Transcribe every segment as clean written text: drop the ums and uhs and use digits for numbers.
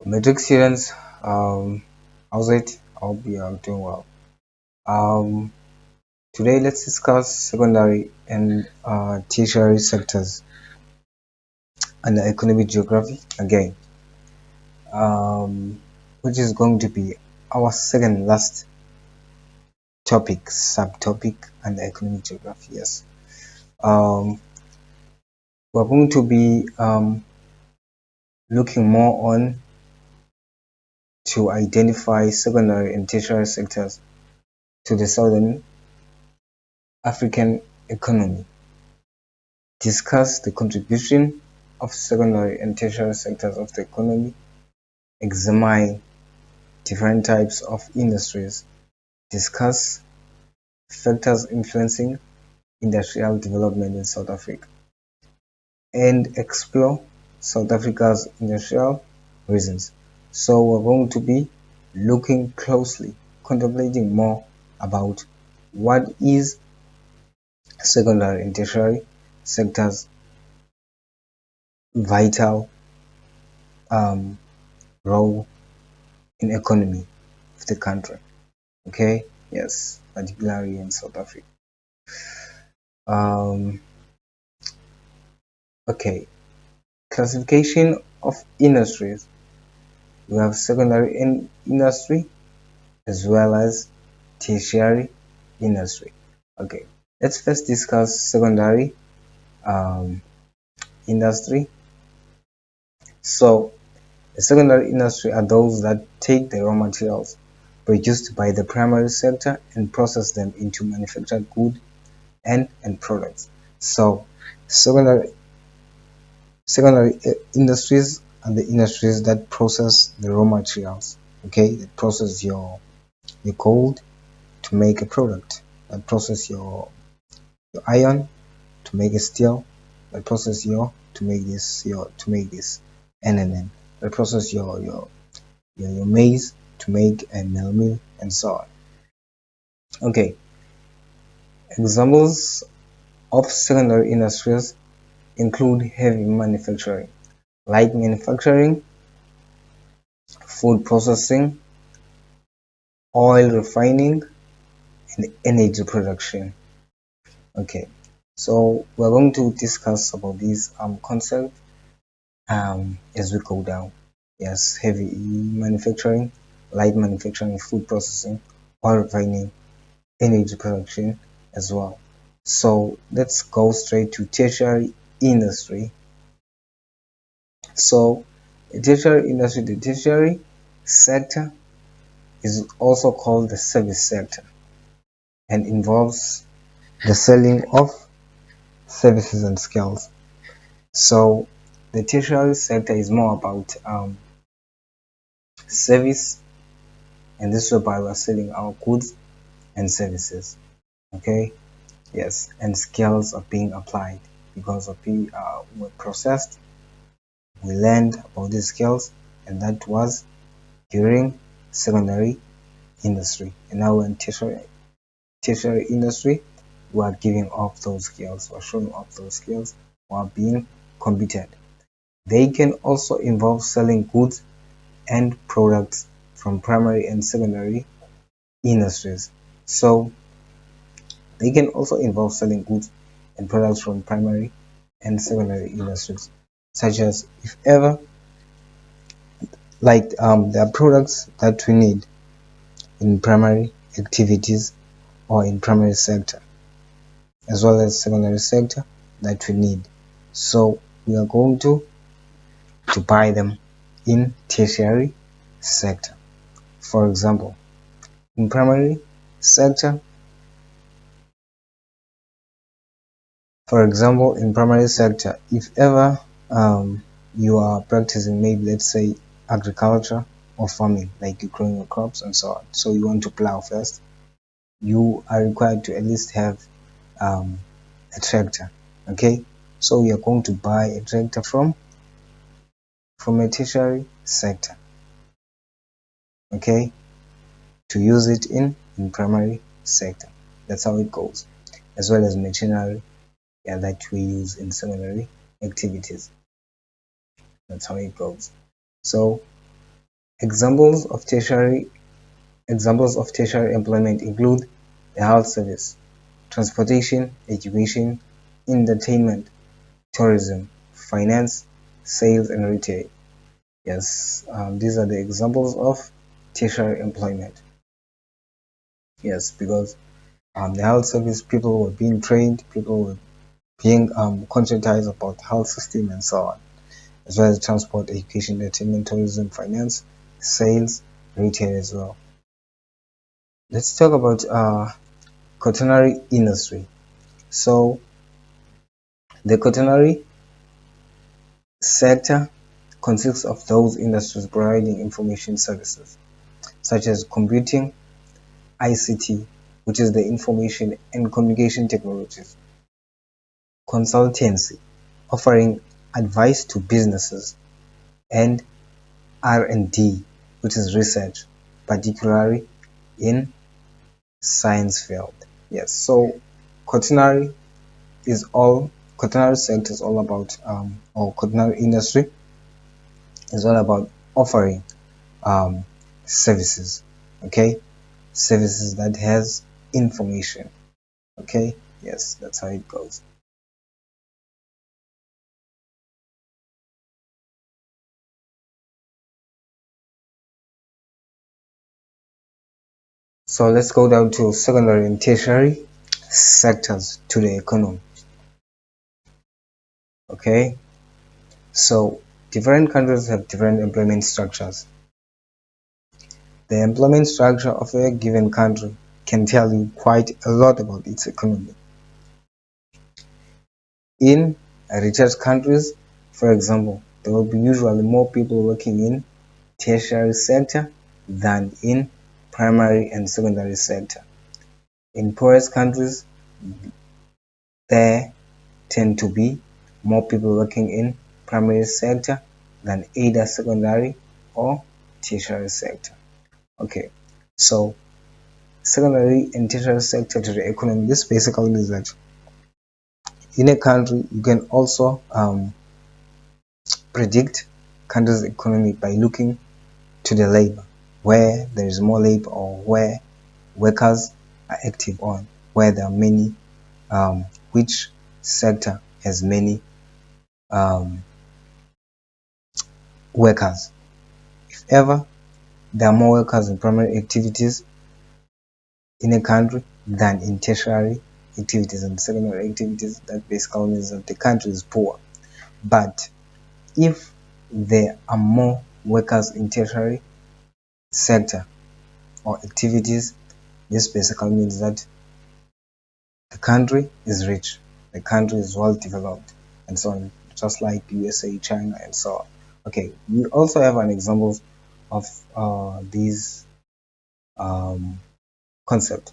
Metric students, how's it? I hope you are doing well. Um, Today let's discuss secondary and tertiary sectors and the economic geography again, um, which is going to be our second last topic, subtopic, and the economic geography. Yes, um, we're going to be looking more on to identify secondary and tertiary sectors to the southern African economy, discuss the contribution of secondary and tertiary sectors of the economy, examine different types of industries, discuss factors influencing industrial development in South Africa, and explore South Africa's industrial reasons. So we're going to be looking closely, contemplating more about what is secondary and tertiary sectors vital um, role in economy of the country. Okay, yes, particularly in South Africa. Um, okay, classification of industries. We have secondary industry as well as tertiary industry. Okay, let's first discuss secondary um, industry. So, the secondary industry are those that take the raw materials produced by the primary sector and process them into manufactured goods and products. So, secondary industries are the industries that process the raw materials. Okay, that process your gold to make a product, that process your iron to make a steel, that process your to make this NNN, that process your maize to make a meal and so on. Okay, examples of secondary industries include heavy manufacturing, light manufacturing, food processing, oil refining, and energy production. Okay, so we're going to discuss about these concepts as we go down. Yes, heavy manufacturing, light manufacturing, food processing, oil refining, energy production as well. So let's go straight to tertiary industry. So the tertiary sector is also called the service sector and involves the selling of services and skills. So the tertiary sector is more about service, and this whereby we're selling our goods and services. Okay, yes, and skills are being applied because of we were processed. We learned about these skills, and that was during secondary industry. And now in tertiary industry, we are giving off those skills, we're showing off those skills while being competent. They can also involve selling goods and products from primary and secondary industries. So they can also involve selling goods and products from primary and secondary industries, such as if ever like there are products that we need in primary activities or in primary sector as well as secondary sector that we need. So we are going to buy them in tertiary sector. For example, in primary sector, if ever you are practicing maybe let's say agriculture or farming, like you're growing your crops and so on, so you want to plow first, you are required to at least have a tractor. Okay, so we are going to buy a tractor from a tertiary sector, okay, to use it in primary sector. That's how it goes, as well as machinery, yeah, that we use in secondary activities. That's how it goes. So Examples of tertiary employment include the health service, transportation, education, entertainment, tourism, finance, sales, and retail. Yes, these are the examples of tertiary employment. Yes, because the health service, people were being trained, people were being conscientized about health system and so on, as well as transport, education, entertainment, tourism, finance, sales, retail as well. Let's talk about quaternary industry. So the quaternary sector consists of those industries providing information services such as computing, ICT, which is the information and communication technologies, consultancy, offering advice to businesses, and R&D, which is research, particularly in science field. Yes, so quaternary quaternary sector is all about or quaternary industry is all about offering um, services. Okay, services that has information. Okay, yes, that's how it goes. So let's go down to secondary and tertiary sectors to the economy. Okay, so different countries have different employment structures. The employment structure of a given country can tell you quite a lot about its economy. In richer countries, for example, there will be usually more people working in tertiary sector than in primary and secondary sector. In poorest countries, there tend to be more people working in primary sector than either secondary or tertiary sector. Okay, so secondary and tertiary sector to the economy. This basically means that in a country you can also predict country's economy by looking to the labor, where there is more labor or where workers are active on, where there are many, which sector has many um, workers. If ever there are more workers in primary activities in a country than in tertiary activities and secondary activities, that basically means that the country is poor. But if there are more workers in tertiary sector or activities, this basically means that the country is rich, the country is well developed, and so on, just like USA, China, and so on. Okay, we also have an example of these um, concept.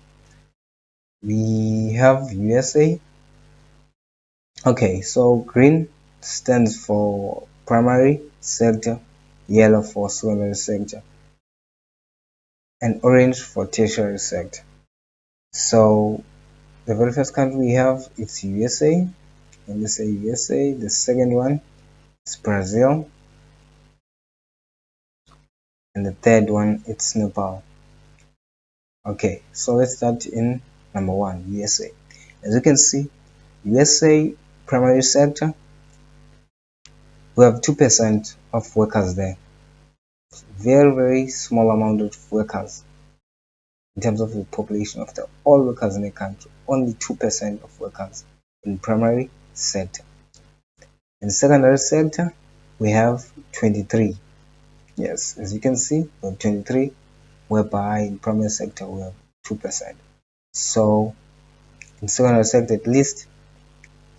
We have USA. Okay, so green stands for primary sector, yellow for secondary sector, and orange for tertiary sector. So the very first country we have is USA, and let's say USA. The second one is Brazil, and the third one it's Nepal. Okay, so let's start in number one, USA. As you can see, USA primary sector, we have 2% of workers there. Very small amount of workers in terms of the population of the all workers in the country. Only 2% of workers in primary sector. In secondary sector, we have 23. Yes, as you can see, we have 23, whereby in primary sector we have 2%. So in secondary sector, at least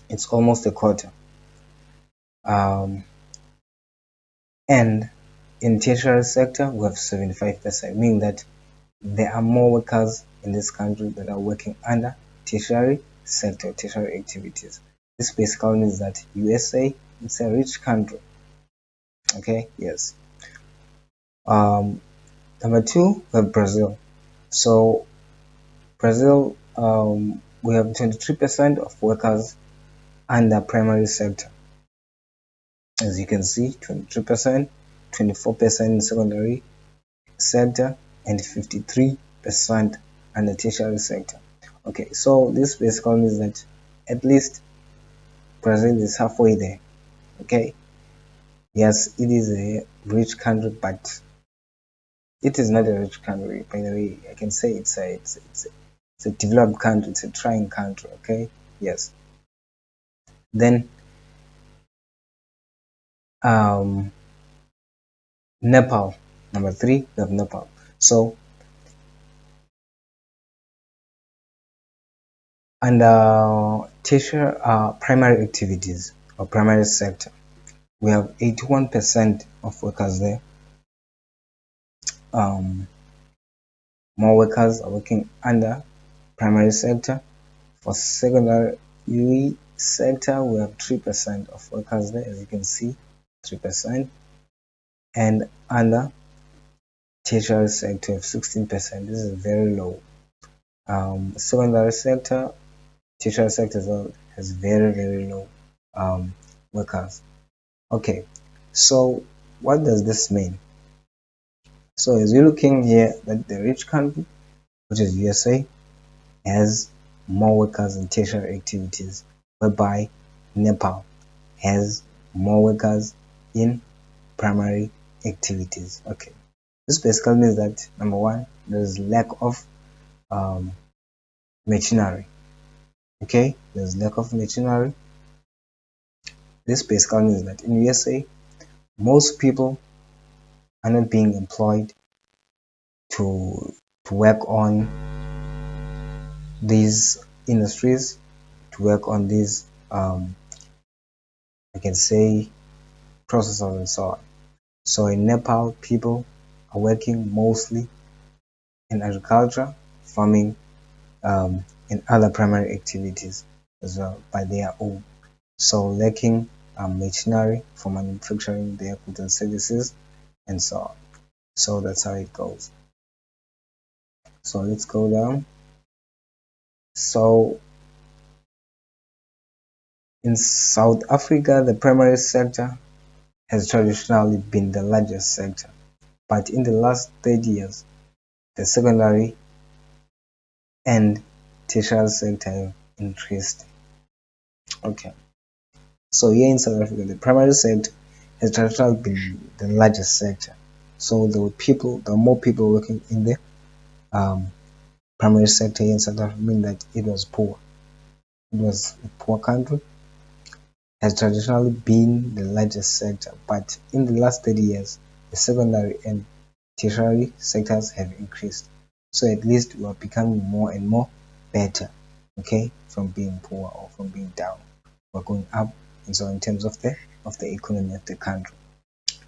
it's almost a quarter. And in tertiary sector, we have 75%, meaning that there are more workers in this country that are working under tertiary sector, tertiary activities. This basically means that USA is a rich country. Okay, yes. Number two, we have Brazil. So Brazil, we have 23% of workers under primary sector. As you can see, 23%, 24% in secondary, sector and 53% under tertiary sector. Okay, so this basically means that at least Brazil is halfway there. Okay, yes, it is a rich country, but it is not a rich country. By the way, I can say it's a developed country. It's a trying country. Okay, yes. Then um, Nepal, number three, we have Nepal. So under tertiary primary activities or primary sector, we have 81% of workers there. Um, more workers are working under primary sector. For secondary sector, we have 3% of workers there, as you can see, 3%. And under tertiary sector, we have 16%. This is very low. Secondary sector, tertiary sector as well has very, very low workers. Okay, so what does this mean? So as you're looking here, that the rich country, which is USA, has more workers in tertiary activities, whereby Nepal has more workers in primary activities. Okay, this basically means that number one, there's lack of um, machinery. Okay, there's lack of machinery. This basically means that in USA, most people are not being employed to work on these industries, to work on these I can say processors and so on. So in Nepal, people are working mostly in agriculture, farming, and other primary activities as well by their own. So lacking machinery for manufacturing their goods and services and so on. So that's how it goes. So let's go down. So in South Africa, the primary sector has traditionally been the largest sector, but in the last 30 years, the secondary and tertiary sector have increased. Okay, so here in South Africa, the primary sector has traditionally been the largest sector. So there were more people working in the um, primary sector here in South Africa, meaning that it was poor. It was a poor country, has traditionally been the largest sector, but in the last 30 years, the secondary and tertiary sectors have increased. So at least we are becoming more and more better, okay, from being poor or from being down. We're going up, and so in terms of the economy of the country,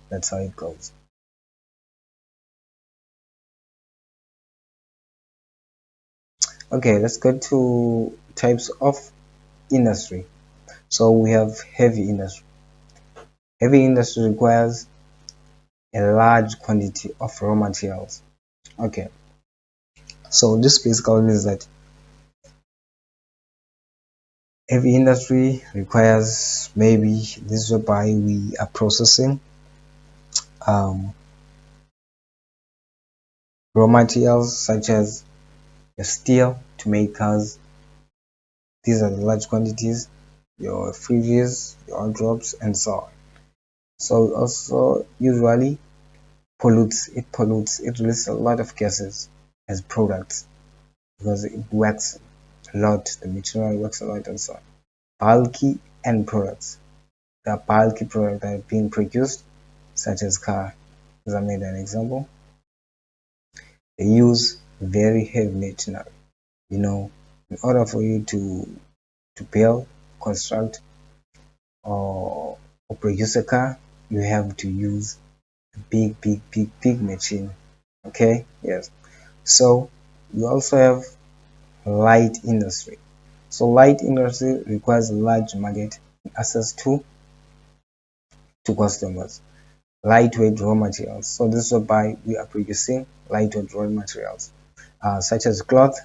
that's how it goes. Okay, let's go to types of industry. So we have heavy industry. Heavy industry requires a large quantity of raw materials. Okay, so this basically means that every industry requires maybe this is whereby we are processing um, raw materials such as the steel to make cars. These are the large quantities, your fridges, your wardrobes, and so on. So also usually it releases a lot of gases as products because it works a lot, the material works a lot and so on. Bulky end products. The bulky products that are being produced, such as car, as I made an example, they use very heavy machinery. You know, in order for you to build, construct, or produce a car, you have to use a big machine. Okay, yes. So we also have light industry. So light industry requires a large market and access to customers. Lightweight raw materials. So this is whereby we are producing lightweight raw materials, such as cloth,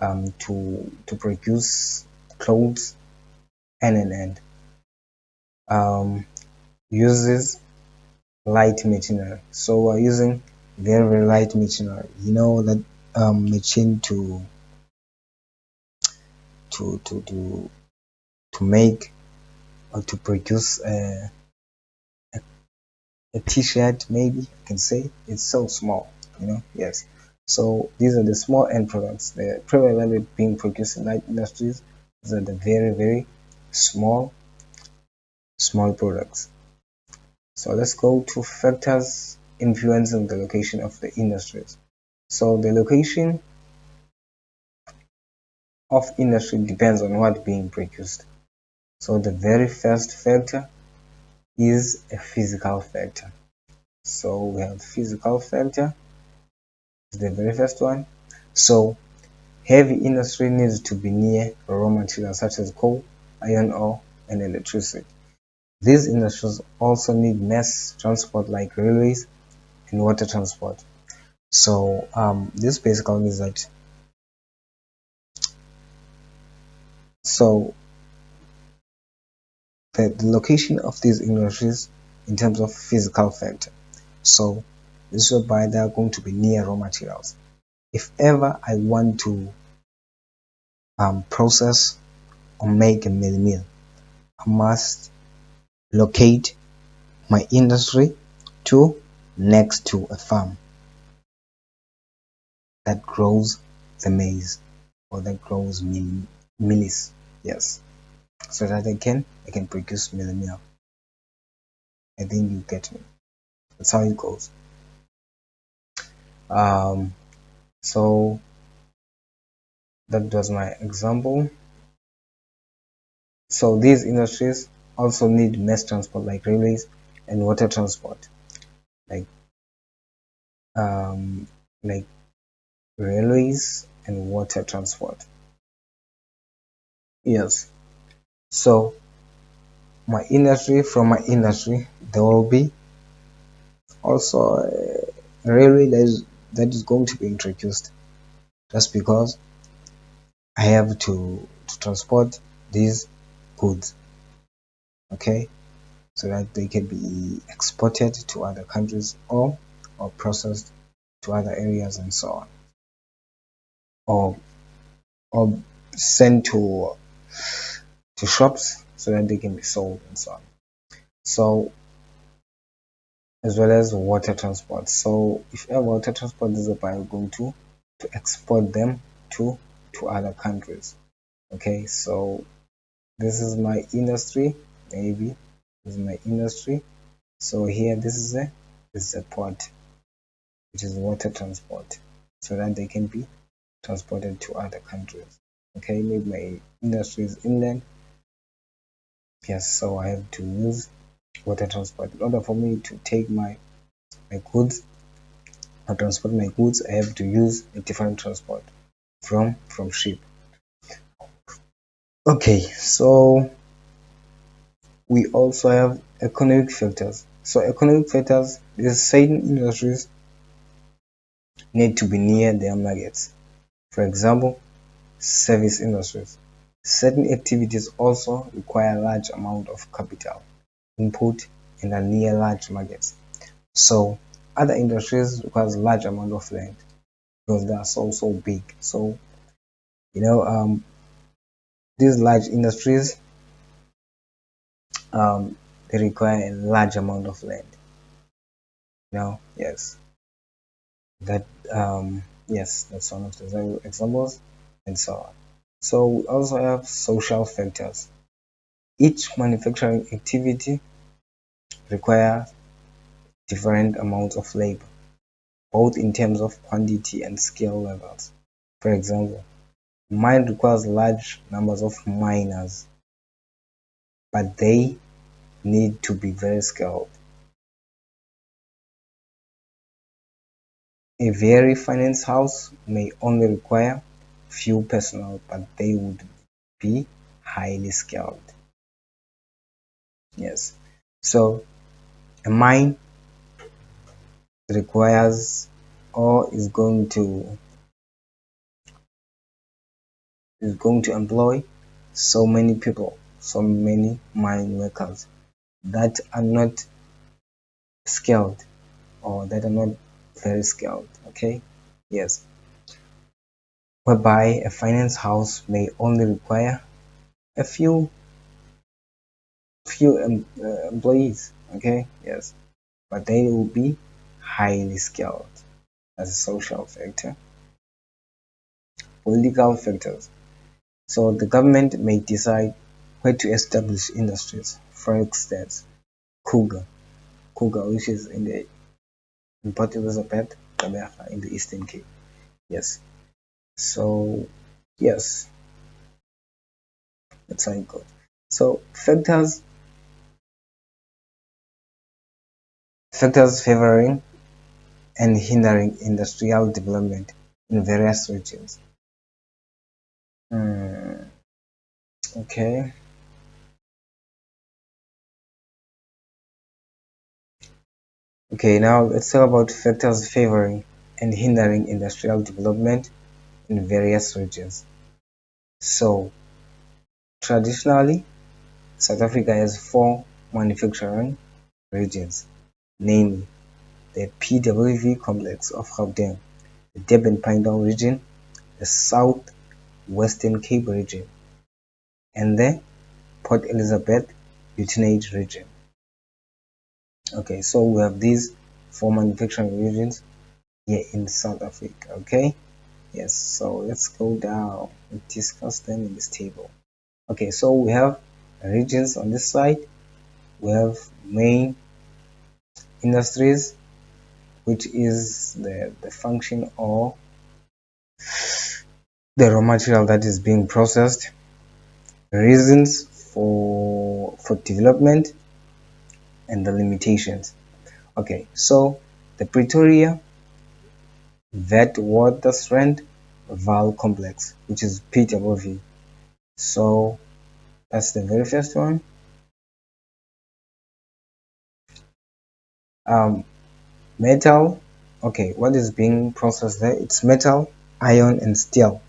to produce clothes, and uses light machinery. So we're using very very light machinery. You know that machine to to to to make or to produce a t-shirt, maybe you can say. It's so small, yes. So these are the small end products, the primarily being produced in light industries. These are the very very small products. So let's go to factors influencing the location of the industries. So the location of industry depends on what being produced. So the very first factor is a physical factor. So we have physical factor is the very first one. So heavy industry needs to be near raw materials such as coal, iron ore, and electricity. These industries also need mass transport like railways and water transport. So this basically means that so the location of these industries in terms of physical factor. So this is whereby they are going to be near raw materials. If ever I want to process or make a meal, I must locate my industry to next to a farm that grows the maize or that grows maize. Yes, so that I can produce meal. I think you get me. That's how it goes. Um, so that was my example. So these industries also need mass transport like railways and water transport, like um, like railways and water transport. Yes. So from my industry, there will be also a railway that is going to be introduced. Just because I have to transport these goods, okay, so that they can be exported to other countries or processed to other areas and so on, or or sent to shops so that they can be sold and so on. So as well as water transport. So if air water transport is about going to export them to other countries. Okay, so this is my industry, maybe this is my industry. So here this is a port, which is water transport, so that they can be transported to other countries. Okay, maybe my industry is inland. Yes, so I have to use water transport in order for me to take my goods or transport my goods. I have to use a different transport from ship. Okay, so we also have economic factors. So economic factors is certain industries need to be near their markets. For example, service industries. Certain activities also require large amount of capital input and are near large markets. So other industries requires large amount of land because they are so big. So you know these large industries they require a large amount of land. Yes, that yes, that's one of the examples and so on. So we also have social factors. Each manufacturing activity requires different amounts of labor, both in terms of quantity and skill levels. For example, mine requires large numbers of miners, but they need to be very skilled. A very finance house may only require few personnel, but they would be highly skilled. Yes. So a mine requires or is going to employ so many people, so many mine workers that are not skilled or that are not very skilled. Okay, yes, whereby a finance house may only require a few employees. Okay, yes, but they will be highly skilled. As a social factor. Political factors. So the government may decide where to establish industries. For instance, Kuga, which is in Port Elizabeth, Gqeberha, in the Eastern Cape. Yes. So yes, that's how it goes. So factors favoring and hindering industrial development in various regions. Hmm, okay. Okay, now let's talk about factors favoring and hindering industrial development in various regions. So, traditionally, South Africa has four manufacturing regions, namely the PWV complex of Gauteng, the Durban-Pinedale region, the South Western Cape region, and the Port Elizabeth Uitenhage region. Okay, so we have these four manufacturing regions here in South Africa. Okay, yes, so let's go down and discuss them in this table. Okay, so we have regions on this side. We have main industries, which is the function or the raw material that is being processed, reasons for development, and the limitations. Okay, so the Pretoria Witwatersrand Vaal complex, which is PWV. So that's the very first one. Um, metal. Okay, what is being processed there? It's metal, iron, and steel,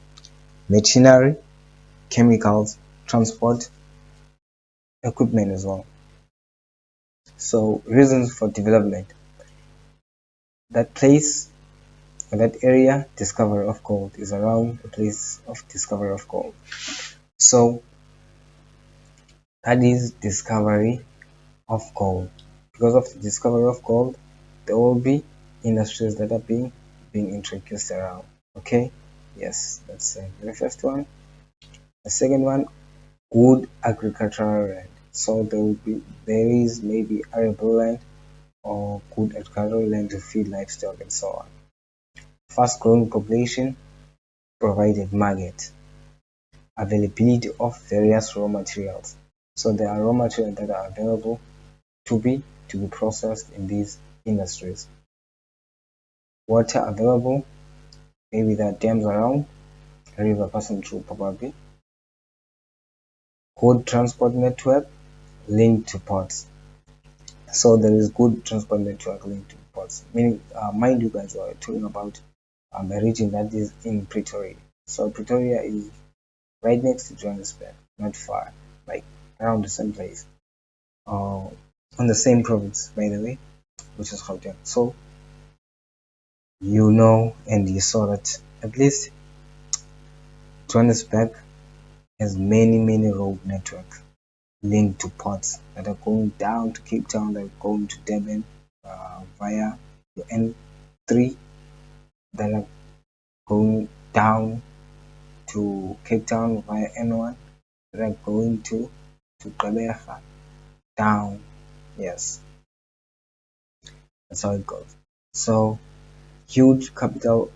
machinery, chemicals, transport, equipment as well. So reasons for development. That place or that area discovery of gold is around the place of discovery of gold. So that is discovery of gold. Because of the discovery of gold, there will be industries that are being introduced around. Okay, yes, that's the very first one. The second one, good agricultural land. So there is maybe arable land or good agricultural land to feed livestock and so on. Fast growing population provided market. Availability of various raw materials. So there are raw materials that are available to be processed in these industries. Water available, maybe there are dams around, a river passing through probably. Good transport network linked to ports. So there is good transport network linked to ports. Meaning, mind you guys, are talking about a region that is in Pretoria. So Pretoria is right next to Johannesburg, not far, like around the same place, on the same province, by the way, which is Gauteng. So you know, and you saw that at least Johannesburg has many road networks linked to ports that are going down to Cape Town, that are going to Durban via the N3, that are going down to Cape Town via N1, that are going to Gqeberha down. Yes, that's how it goes. So huge capital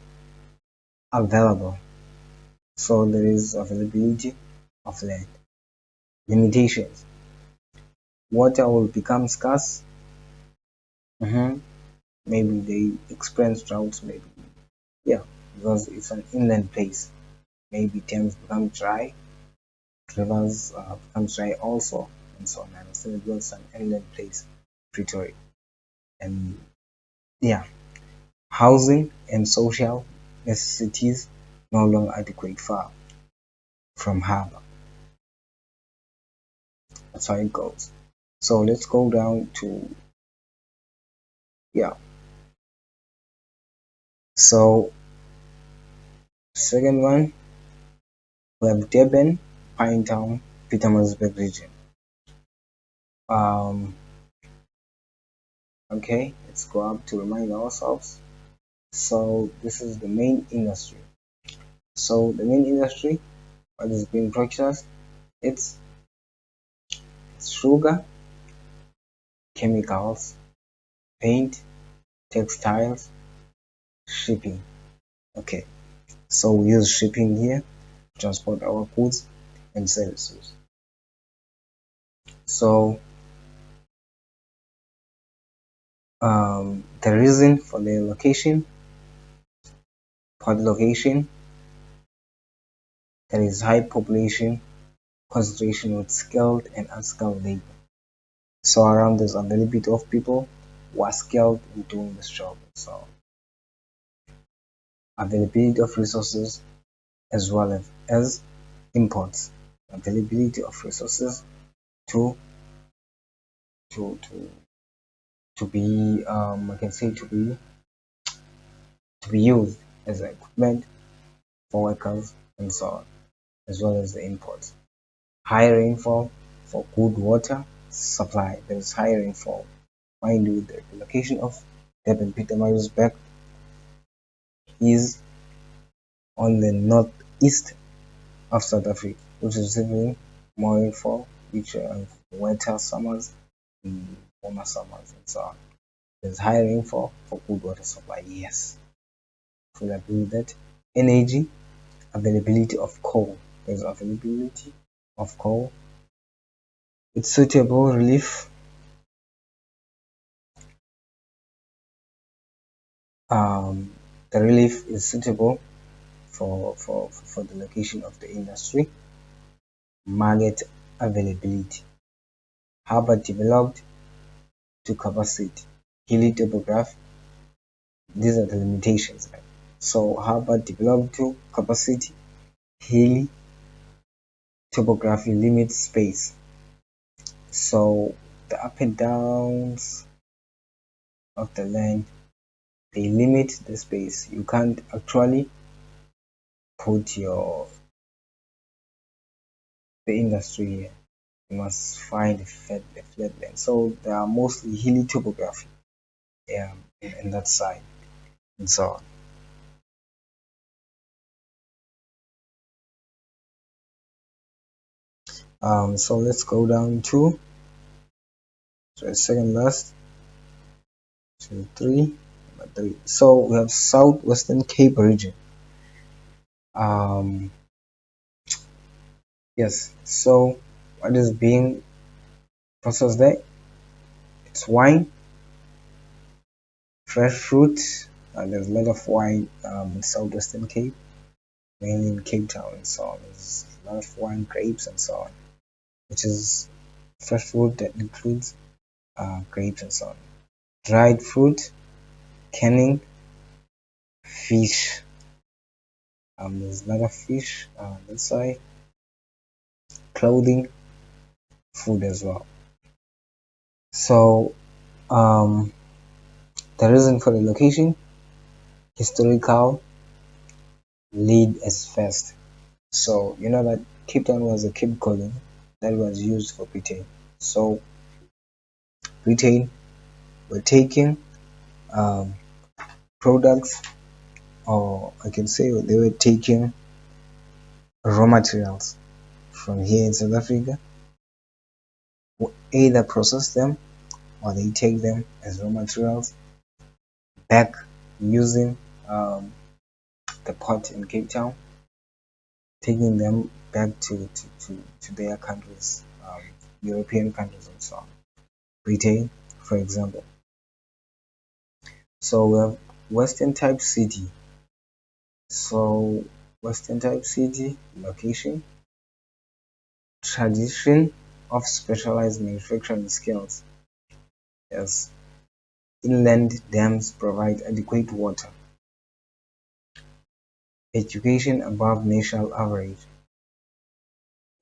available. So there is availability of land. Limitations. Water will become scarce. Mhm. Maybe they experience droughts. Maybe, yeah, because it's an inland place. Maybe dams become dry, rivers become dry also, and so on. And so because it's an inland place, Pretoria, and yeah, housing and social necessities no longer adequate far from harbour. That's how it goes. So let's go down to, yeah, So second one, we have Durban, Pinetown, Pietermaritzburg region. Um, okay, let's go up to remind ourselves. So this is the main industry. So the main industry, what is being processed, it's sugar, chemicals, paint, textiles, shipping. Okay, so we use shipping here to transport our goods and services. So the reason for the location, port location, there is high population concentration with skilled and unskilled labor. So around there's availability of people who are skilled in doing this job. So availability of resources as well as imports. Availability of resources to to to be I can say to be used as equipment for workers and so on, as well as the imports. High rainfall for good water supply. There is high rainfall. Mind you, the location of Durban Pietermaritzburg is on the northeast of South Africa, which is receiving more rainfall, which are wetter summers and warmer summers and so on. There's high rainfall for good water supply. Yes, fully agree with that. Energy availability of coal. There's availability of coal. It's suitable relief. Um, the relief is suitable for the location of the industry. Market availability. Harbour developed to capacity. Hilly topography. These are the limitations. Right? So harbour developed to capacity. Hilly topography limits space. So the up and downs of the land, they limit the space. You can't actually put the industry here. You must find a flat land. So there are mostly hilly topography, yeah, in that side and so on. So let's go down to second last to three. Number three. So we have Southwestern Cape region. Um, yes. So what is being processed there? It's wine, fresh fruit. There's a lot of wine in Southwestern Cape, mainly in Cape Town and so on. There's a lot of wine, grapes, and so on, which is fresh fruit that includes grapes and so on. Dried fruit, canning, fish. There's a lot of fish that's why clothing, food as well. So the reason for the location, historical, lead as first. So you know that Cape Town was a Cape colony that was used for Britain. So Britain were taking um, products, or I can say they were taking raw materials from here in South Africa, either process them or they take them as raw materials back using um, the port in Cape Town, taking them back to their countries, European countries and so on. Britain, for example. So we have Western type city. So Western type city location, tradition of specialized manufacturing skills. Yes, inland dams provide adequate water. Education above national average.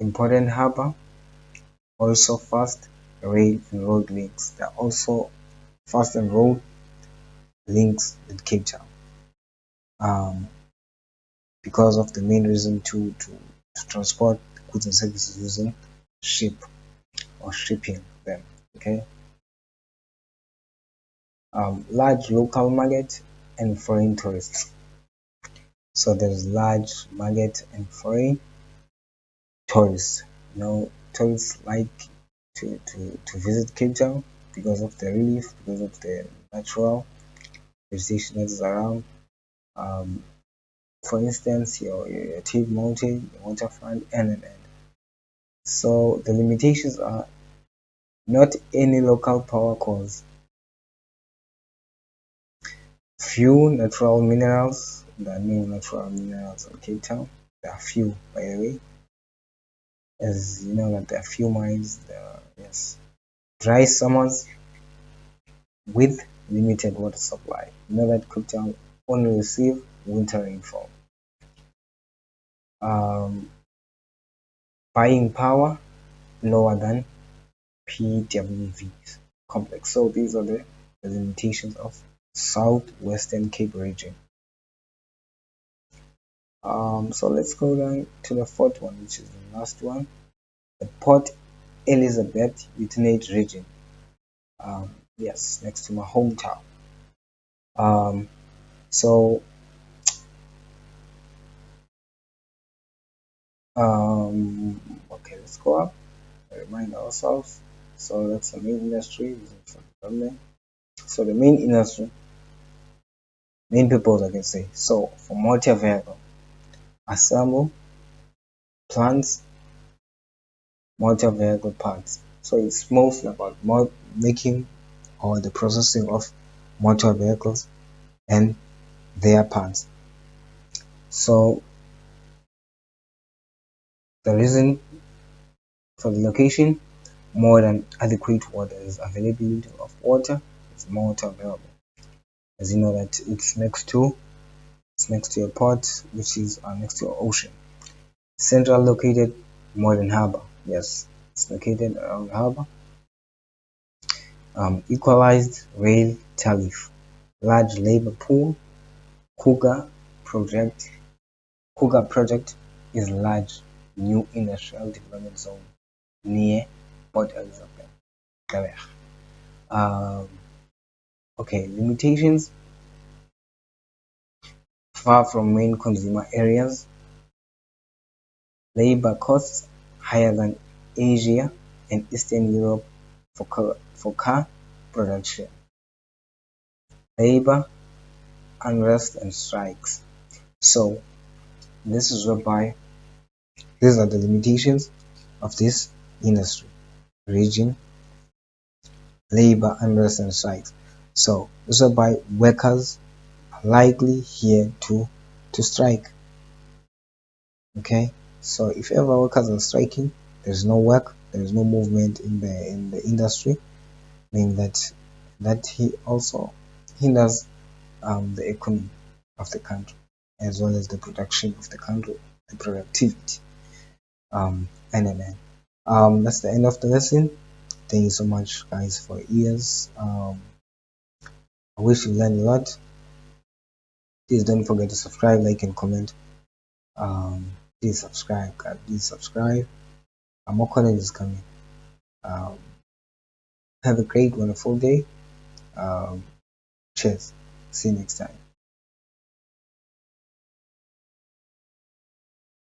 Important harbor, also fast rail and road links. There are also fast and road links with Cape Town. um, because of the main reason to transport goods and services using ship or shipping them. Okay. Large local market and foreign tourists. So there's large market and foreign tourists. Tourists like to visit Cape Town because of the relief, because of the natural vegetation that is around. Um, for instance, your Tate Mountain, your waterfront, and. So the limitations are not any local power cause, few natural minerals. There are no natural minerals in Cape Town. There are few, by the way, as you know that there are few mines. There are, yes, dry summers with limited water supply. You know that Cape Town only receive winter rainfall. Um, Buying power lower than PWVs complex. So these are the limitations of Southwestern Cape region. So let's go down to the fourth one, which is the last one, the Port Elizabeth Unit region. Yes, next to my hometown. Um, so okay, let's go up. Remind ourselves. So that's the main industry for development. So the main industry, main purpose, I can say. So for motor vehicle, assemble, plants, motor vehicle parts. So it's mostly about making or the processing of motor vehicles and their parts. So the reason for the location, more than adequate water is availability of water is more available. As you know that it's next to a port, which is next to an ocean. Central located modern harbor. Yes, it's located around harbor. Equalized rail tariff. Large labor pool. Cougar project. Cougar project is large new industrial development zone near Port Elizabeth. Um, okay, limitations, far from main consumer areas, labor costs higher than Asia and Eastern Europe for car production, labor unrest and strikes. So this is whereby these are the limitations of this industry, region, labor unrest and strikes. So this is whereby workers are likely here to strike. Okay, so if ever workers are striking, there's no work, there's no movement in the industry, meaning that he also hinders the economy of the country as well as the production of the country, the productivity. And that's the end of the lesson. Thank you so much, guys, for your ears. I wish you learned a lot. Please don't forget to subscribe, like, and comment. Please subscribe, guys. Please subscribe. More content is coming. Um, have a great, wonderful day. Um, cheers. See you next time.